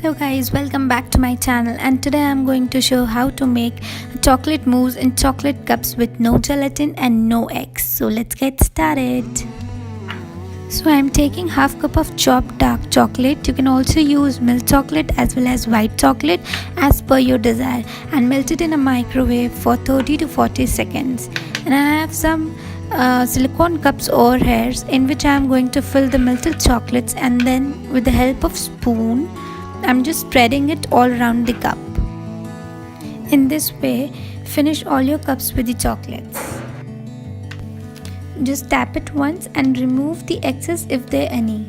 Hello guys, welcome back to my channel, and today I'm going to show how to make a chocolate mousse in chocolate cups with no gelatin and no eggs. So let's get started. So I'm taking half cup of chopped dark chocolate. You can also use milk chocolate as well as white chocolate as per your desire, and melt it in a microwave for 30 to 40 seconds. And I have some silicone cups over here in which I am going to fill the melted chocolates, and then with the help of spoon I'm just spreading it all around the cup. In this way, finish all your cups with the chocolates. Just tap it once and remove the excess if there any.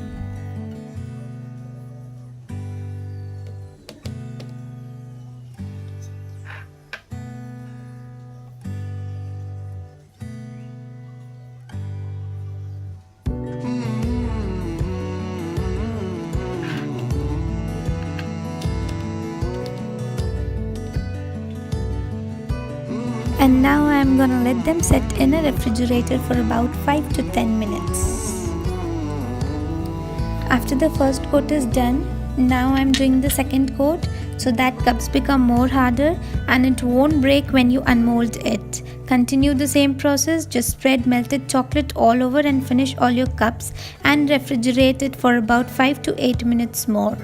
And now I am gonna let them set in a refrigerator for about 5 to 10 minutes. After the first coat is done, now I am doing the second coat so that cups become more harder and it won't break when you unmold it. Continue the same process, just spread melted chocolate all over and finish all your cups and refrigerate it for about 5 to 8 minutes more.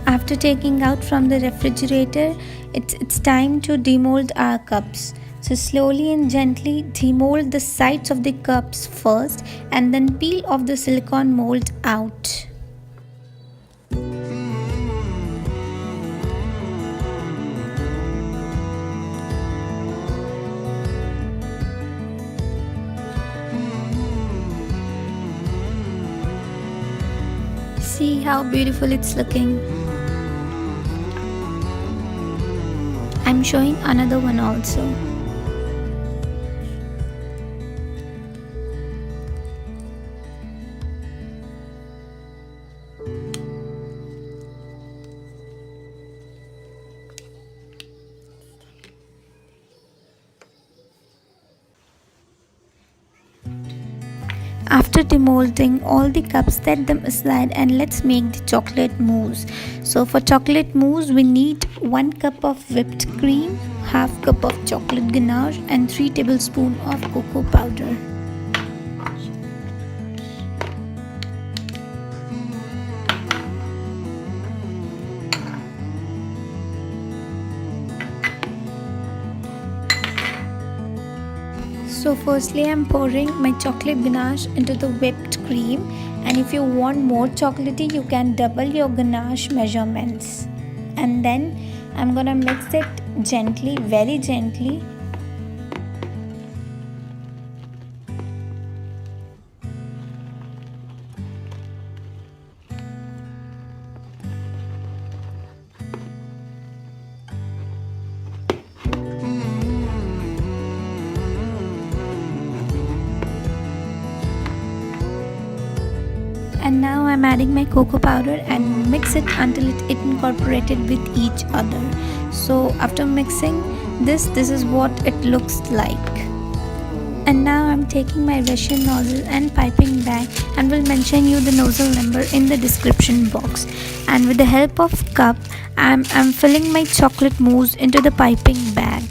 After taking out from the refrigerator, it's time to demold our cups. So slowly and gently demold the sides of the cups first and then peel off the silicone mold out. See how beautiful it's looking. I'm showing another one also. After demolding all the cups, set them aside and let's make the chocolate mousse. So for chocolate mousse, we need 1 cup of whipped cream, half cup of chocolate ganache and 3 tablespoons of cocoa powder. So firstly I'm pouring my chocolate ganache into the whipped cream, and if you want more chocolatey you can double your ganache measurements. And then I'm gonna mix it gently, very gently. And now I'm adding my cocoa powder and mix it until it incorporated with each other. So after mixing this is what it looks like. And now I'm taking my Russian nozzle and piping bag, and will mention you the nozzle number in the description box. And with the help of cup, I'm filling my chocolate mousse into the piping bag.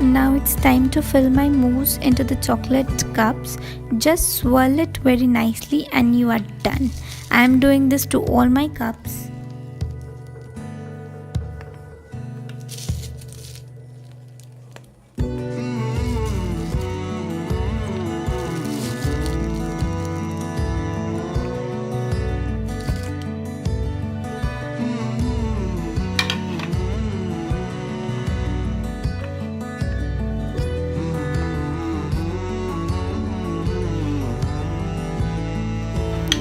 Now it's time to fill my mousse into the chocolate cups. Just swirl it very nicely and you are done. I am doing this to all my cups.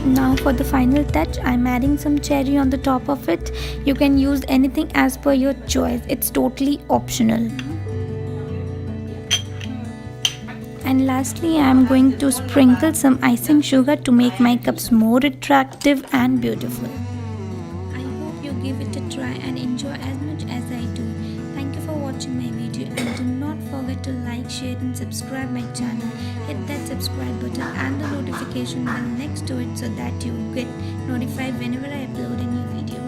Now for the final touch, I'm adding some cherry on the top of it. You can use anything as per your choice. It's totally optional. And lastly, I'm going to sprinkle some icing sugar to make my cups more attractive and beautiful. I hope you give it a try and enjoy as much as I do. Thank you for watching my video, and do not forget to like, share and subscribe my channel. Hit that subscribe button and the notification bell next to it so that you get notified whenever I upload a new video.